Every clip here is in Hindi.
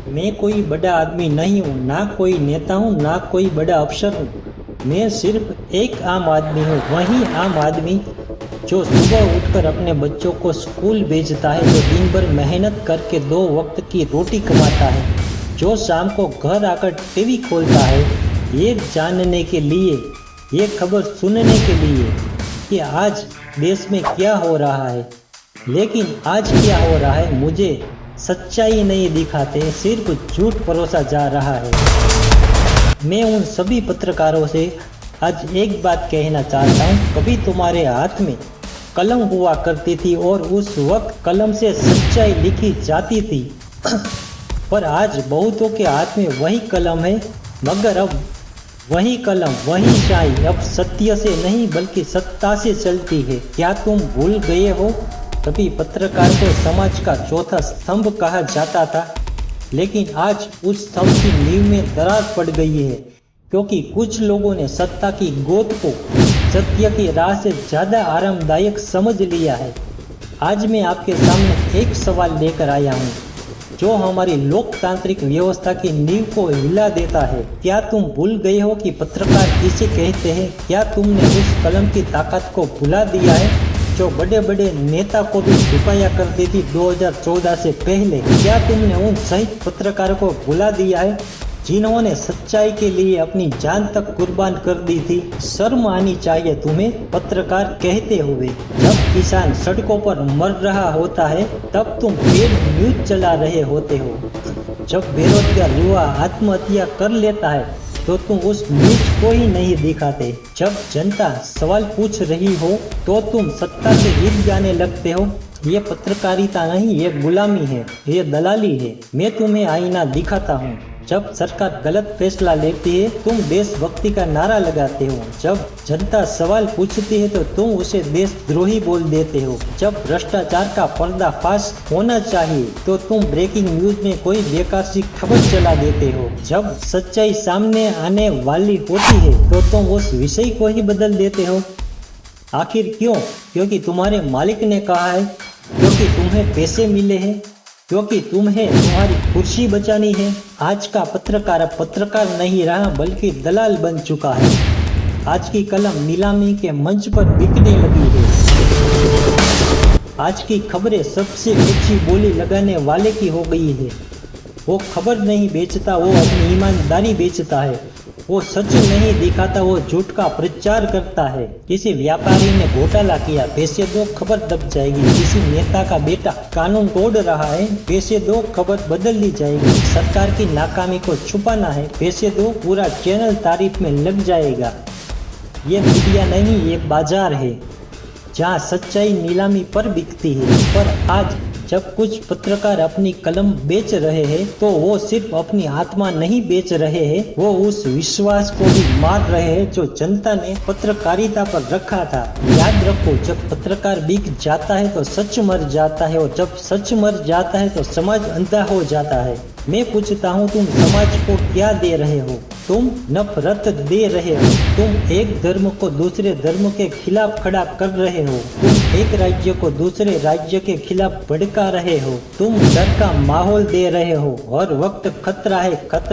मैं कोई बड़ा आदमी नहीं हूँ, ना कोई नेता हूँ, ना कोई बड़ा अफसर हूँ। मैं सिर्फ एक आम आदमी हूँ, वही आम आदमी जो सुबह उठकर अपने बच्चों को स्कूल भेजता है, जो दिन भर मेहनत करके 2 वक्त की रोटी कमाता है, जो शाम को घर आकर टीवी खोलता है ये जानने के लिए, ये खबर सुनने के लिए कि आज देश में क्या हो रहा है। लेकिन आज क्या हो रहा है मुझे सच्चाई नहीं दिखाते, सिर्फ झूठ परोसा जा रहा है। मैं उन सभी पत्रकारों से आज एक बात कहना चाहता हूँ, कभी तुम्हारे हाथ में कलम हुआ करती थी और उस वक्त कलम से सच्चाई लिखी जाती थी पर आज बहुतों के हाथ में वही कलम है, मगर अब वही कलम वही शाही अब सत्य से नहीं बल्कि सत्ता से चलती है। क्या तुम भूल गए हो, कभी पत्रकार को समाज का चौथा स्तंभ कहा जाता था, लेकिन आज उस स्तंभ की नींव में दरार पड़ गई है, क्योंकि कुछ लोगों ने सत्ता की गोद को सत्य की राह से ज़्यादा आरामदायक समझ लिया है। आज मैं आपके सामने एक सवाल लेकर आया हूँ जो हमारी लोकतांत्रिक व्यवस्था की नींव को हिला देता है। क्या तुम भूल गए हो कि पत्रकार किसे कहते हैं? क्या तुमने उस कलम की ताकत को भुला दिया है जो बड़े बड़े नेता को भी झुकाया करती थी 2014 से पहले? क्या तुमने उन शहीद पत्रकारों को भुला दिया है जिन्होंने सच्चाई के लिए अपनी जान तक कुर्बान कर दी थी? शर्म आनी चाहिए तुम्हें पत्रकार कहते हुए। जब किसान सड़कों पर मर रहा होता है तब तुम पेड न्यूज चला रहे होते हो। जब बेरोजगार युवा आत्महत्या कर लेता है तो तुम उस न्यूज को ही नहीं दिखाते। जब जनता सवाल पूछ रही हो तो तुम सत्ता से हिल जाने लगते हो। ये पत्रकारिता नहीं, ये गुलामी है, ये दलाली है। मैं तुम्हें आईना दिखाता हूँ। जब सरकार गलत फैसला लेती है तुम देशभक्ति का नारा लगाते हो। जब जनता सवाल पूछती है तो तुम उसे देशद्रोही बोल देते हो। जब भ्रष्टाचार का पर्दाफाश होना चाहिए तो तुम ब्रेकिंग न्यूज में कोई बेकार सी खबर चला देते हो। जब सच्चाई सामने आने वाली होती है तो तुम उस विषय को ही बदल देते हो। आखिर क्यों? क्योंकि तुम्हारे मालिक ने कहा है, क्योंकि तुम्हें पैसे मिले हैं, क्योंकि तुम्हें तुम्हारी कुर्सी बचानी है। आज का पत्रकार अब पत्रकार नहीं रहा बल्कि दलाल बन चुका है। आज की कलम नीलामी के मंच पर बिकने लगी है। आज की खबरें सबसे ऊंची बोली लगाने वाले की हो गई है। वो खबर नहीं बेचता, वो अपनी ईमानदारी बेचता है। वो सच नहीं दिखाता, वो झूठ का प्रचार करता है। किसी व्यापारी ने घोटाला किया, पैसे दो खबर दब जाएगी। किसी नेता का बेटा कानून तोड़ रहा है, पैसे दो खबर बदल दी जाएगी। सरकार की नाकामी को छुपाना है, पैसे दो पूरा चैनल तारीफ में लग जाएगा। ये मीडिया नहीं, ये बाजार है जहाँ सच्चाई नीलामी पर बिकती है। पर आज जब कुछ पत्रकार अपनी कलम बेच रहे हैं तो वो सिर्फ अपनी आत्मा नहीं बेच रहे हैं, वो उस विश्वास को भी मार रहे हैं जो जनता ने पत्रकारिता पर रखा था। याद रखो, जब पत्रकार बिक जाता है तो सच मर जाता है, और जब सच मर जाता है तो समाज अंधा हो जाता है। मैं पूछता हूँ, तुम समाज को क्या दे रहे हो? तुम नफरत दे रहे हो। तुम एक धर्म को दूसरे धर्म के खिलाफ खड़ा कर रहे हो। तुम एक राज्य को दूसरे राज्य के खिलाफ भड़का रहे हो। तुम डर का माहौल दे रहे हो और वक्त खतरा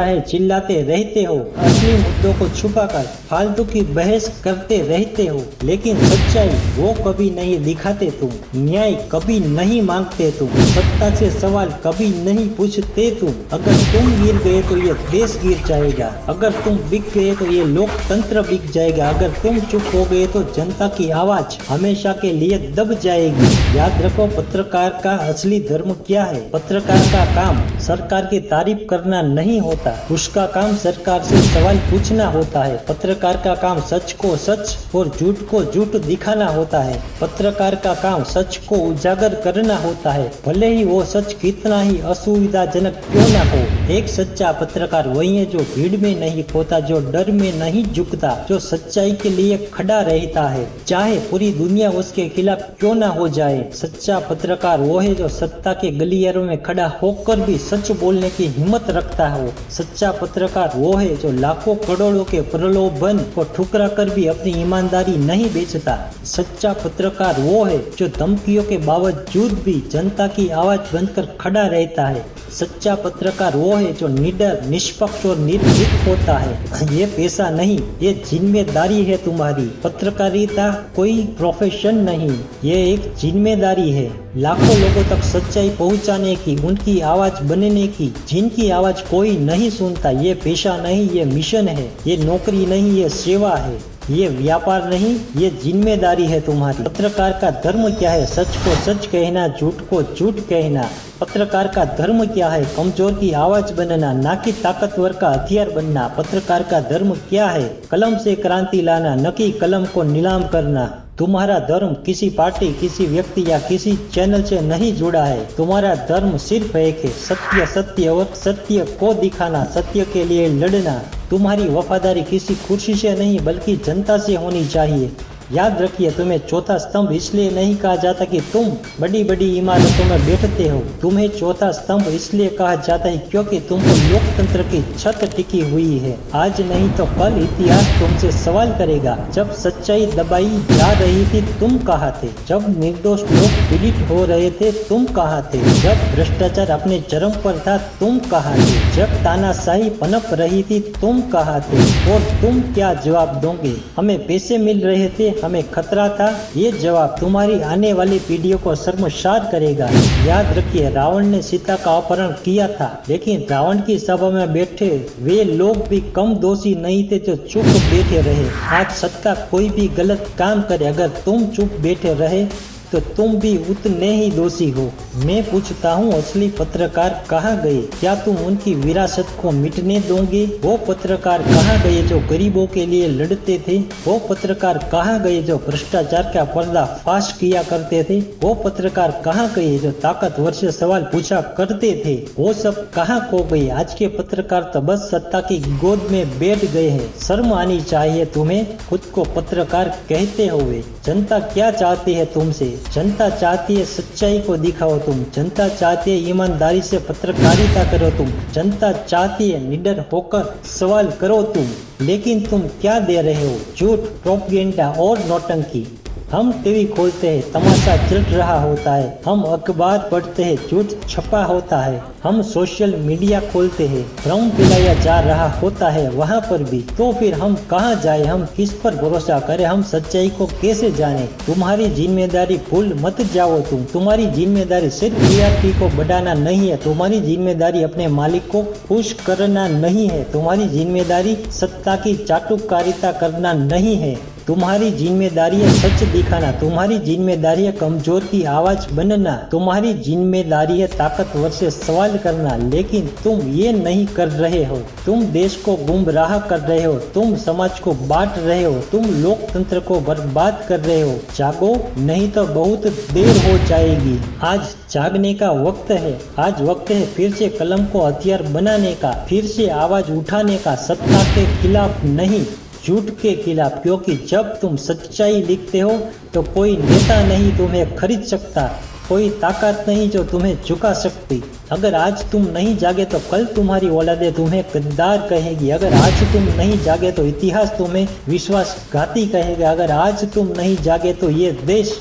है चिल्लाते रहते हो। असली मुद्दों को छुपाकर फालतू की बहस करते रहते हो, लेकिन सच्चाई वो कभी नहीं दिखाते तुम। न्याय कभी नहीं मांगते तुम। सत्ता से सवाल कभी नहीं पूछते तुम। अगर तुम गिर गए तो ये देश गिर जाएगा। अगर तुम बिक गए तो ये लोकतंत्र बिक जाएगा। अगर तुम चुप हो गए तो जनता की आवाज हमेशा के लिए दब जाएगी। याद रखो, पत्रकार का असली धर्म क्या है? पत्रकार का काम सरकार की तारीफ करना नहीं होता, उसका काम सरकार से सवाल पूछना होता है। पत्रकार का काम सच को सच और झूठ को झूठ दिखाना होता है। पत्रकार का काम सच को उजागर करना होता है, भले ही वो सच कितना ही असुविधाजनक क्यों ना हो। एक सच्चा पत्रकार वही है जो भीड़ में नहीं खोता, जो डर में नहीं झुकता, जो सच्चाई के लिए खड़ा रहता है, चाहे पूरी दुनिया उसके खिलाफ क्यों ना हो जाए। सच्चा पत्रकार वो है जो सत्ता के गलियारों में खड़ा होकर भी सच बोलने की हिम्मत रखता हो। सच्चा पत्रकार वो है जो लाखों करोड़ों के प्रलोभन को ठुकरा कर भी अपनी ईमानदारी नहीं बेचता। सच्चा पत्रकार वो है जो धमकियों के बावजूद भी जनता की आवाज बनकर खड़ा रहता है। सच्चा पत्रकार वो है जो निडर, निष्पक्ष और निर्भीक होता है। ये पेशा नहीं, ये जिम्मेदारी है तुम्हारी। पत्रकारिता कोई प्रोफेशन नहीं, ये एक जिम्मेदारी है। लाखों लोगों तक सच्चाई पहुंचाने की, उनकी आवाज बनने की, जिनकी आवाज कोई नहीं सुनता। ये पेशा नहीं, ये मिशन है। ये नौकरी नहीं, ये सेवा है। ये व्यापार नहीं, ये जिम्मेदारी है तुम्हारी। पत्रकार का धर्म क्या है? सच को सच कहना, झूठ को झूठ कहना। पत्रकार का धर्म क्या है? कमजोर की आवाज बनना, ना कि ताकतवर का हथियार बनना। पत्रकार का धर्म क्या है? कलम से क्रांति लाना, न कि कलम को नीलाम करना। तुम्हारा धर्म किसी पार्टी, किसी व्यक्ति या किसी चैनल से नहीं जुड़ा है। तुम्हारा धर्म सिर्फ एक है, सत्य, सत्य और सत्य को दिखाना, सत्य के लिए लड़ना। तुम्हारी वफादारी किसी कुर्सी से नहीं बल्कि जनता से होनी चाहिए। याद रखिए, तुम्हें चौथा स्तंभ इसलिए नहीं कहा जाता कि तुम बड़ी बड़ी इमारतों में बैठते हो। तुम्हें चौथा स्तंभ इसलिए कहा जाता है क्योंकि तुम पर लोकतंत्र की छत टिकी हुई है। आज नहीं तो कल इतिहास तुमसे सवाल करेगा। जब सच्चाई दबाई जा रही थी, तुम कहाँ थे? जब निर्दोष लोग पीड़ित हो रहे थे, तुम कहाँ थे? जब भ्रष्टाचार अपने चरम पर था, तुम कहाँ थे? जब तानाशाही पनप रही थी, तुम कहाँ थे? और तुम क्या जवाब दोगे? हमें पैसे मिल रहे थे, हमें खतरा था। ये जवाब तुम्हारी आने वाली पीढ़ियों को शर्मसार करेगा। याद रखिए, रावण ने सीता का अपहरण किया था, लेकिन रावण की सभा में बैठे वे लोग भी कम दोषी नहीं थे जो चुप बैठे रहे। आज सत्ता कोई भी गलत काम करे, अगर तुम चुप बैठे रहे तो तुम भी उतने ही दोषी हो। मैं पूछता हूँ, असली पत्रकार कहाँ गए? क्या तुम उनकी विरासत को मिटने दोगे? वो पत्रकार कहाँ गए जो गरीबों के लिए लड़ते थे? वो पत्रकार कहाँ गए जो भ्रष्टाचार का पर्दाफाश किया करते थे? वो पत्रकार कहाँ गए जो ताकतवर से सवाल पूछा करते थे? वो सब कहाँ खो गए? आज के पत्रकार तो बस सत्ता की गोद में बैठ गए हैं। शर्म आनी चाहिए तुम्हें खुद को पत्रकार कहते हुए। जनता क्या चाहती है तुमसे? जनता चाहती है सच्चाई को दिखाओ तुम। जनता चाहती है ईमानदारी से पत्रकारिता करो तुम। जनता चाहती है निडर होकर सवाल करो तुम। लेकिन तुम क्या दे रहे हो? झूठ, प्रोपेगेंडा और नौटंकी। हम टीवी खोलते हैं, तमाशा चल रहा होता है। हम अखबार पढ़ते हैं, झूठ छपा होता है। हम सोशल मीडिया खोलते हैं, भ्रम फैलाया जा रहा होता है वहाँ पर भी। तो फिर हम कहाँ जाए? हम किस पर भरोसा करें? हम सच्चाई को कैसे जाने? तुम्हारी जिम्मेदारी भूल मत जाओ तुम। तुम्हारी जिम्मेदारी सिर्फ टीआरपी को बढ़ाना नहीं है। तुम्हारी जिम्मेदारी अपने मालिक को खुश करना नहीं है। तुम्हारी जिम्मेदारी सत्ता की चाटुकारिता करना नहीं है। तुम्हारी जिम्मेदारी है सच दिखाना। तुम्हारी जिम्मेदारी है कमजोर की आवाज बनना। तुम्हारी जिम्मेदारी है ताकतवर से सवाल करना। लेकिन तुम ये नहीं कर रहे हो। तुम देश को गुमराह कर रहे हो। तुम समाज को बांट रहे हो। तुम लोकतंत्र को बर्बाद कर रहे हो। जागो, नहीं तो बहुत देर हो जाएगी। आज जागने का वक्त है। आज वक्त है फिर से कलम को हथियार बनाने का, फिर से आवाज उठाने का। सत्ता के खिलाफ नहीं, झूठ के खिलाफ। क्योंकि जब तुम सच्चाई लिखते हो तो कोई नेता नहीं तुम्हें खरीद सकता, कोई ताकत नहीं जो तुम्हें झुका सकती। अगर आज तुम नहीं जागे तो कल तुम्हारी औलादें तुम्हें गद्दार कहेगी। अगर आज तुम नहीं जागे तो इतिहास तुम्हें विश्वासघाती कहेगा। अगर आज तुम नहीं जागे तो ये देश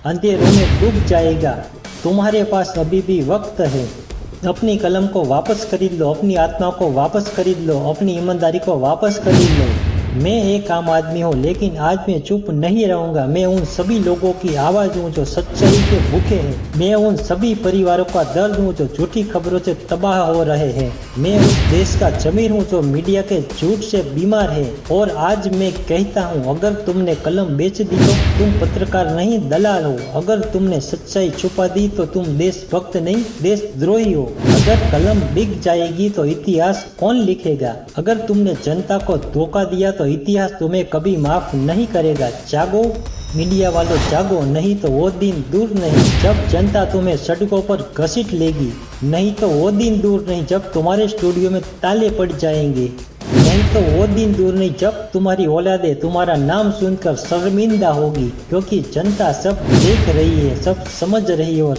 अंधेरों में डूब जाएगा। तुम्हारे पास अभी भी वक्त है। अपनी कलम को वापस खरीद लो, अपनी आत्मा को वापस खरीद लो, अपनी ईमानदारी को वापस खरीद लो। मैं एक आम आदमी हूँ, लेकिन आज मैं चुप नहीं रहूँगा। मैं उन सभी लोगों की आवाज़ हूँ जो सच्चाई के भूखे हैं। मैं उन सभी परिवारों का दर्द हूँ जो झूठी खबरों से तबाह हो रहे हैं। मैं उस देश का जमीर हूँ जो मीडिया के झूठ से बीमार है। और आज मैं कहता हूँ, अगर तुमने कलम बेच दी तो तुम पत्रकार नहीं, दलाल हो। अगर तुमने सच्चाई छुपा दी तो तुम देशभक्त नहीं, देशद्रोही हो। अगर कलम बिक जाएगी तो इतिहास कौन लिखेगा? अगर तुमने जनता को धोखा दिया तो इतिहास तुम्हें कभी माफ नहीं करेगा। जागो मीडिया वालों, जागो, नहीं तो वो दिन दूर नहीं जब जनता तुम्हें सड़कों पर घसीट लेगी। नहीं तो वो दिन दूर नहीं जब तुम्हारे स्टूडियो में ताले पड़ जाएंगे। नहीं तो वो दिन दूर नहीं जब तुम्हारी औलादे तुम्हारा नाम सुनकर शर्मिंदा होगी, क्योंकि जनता सब देख रही है, सब समझ रही है। और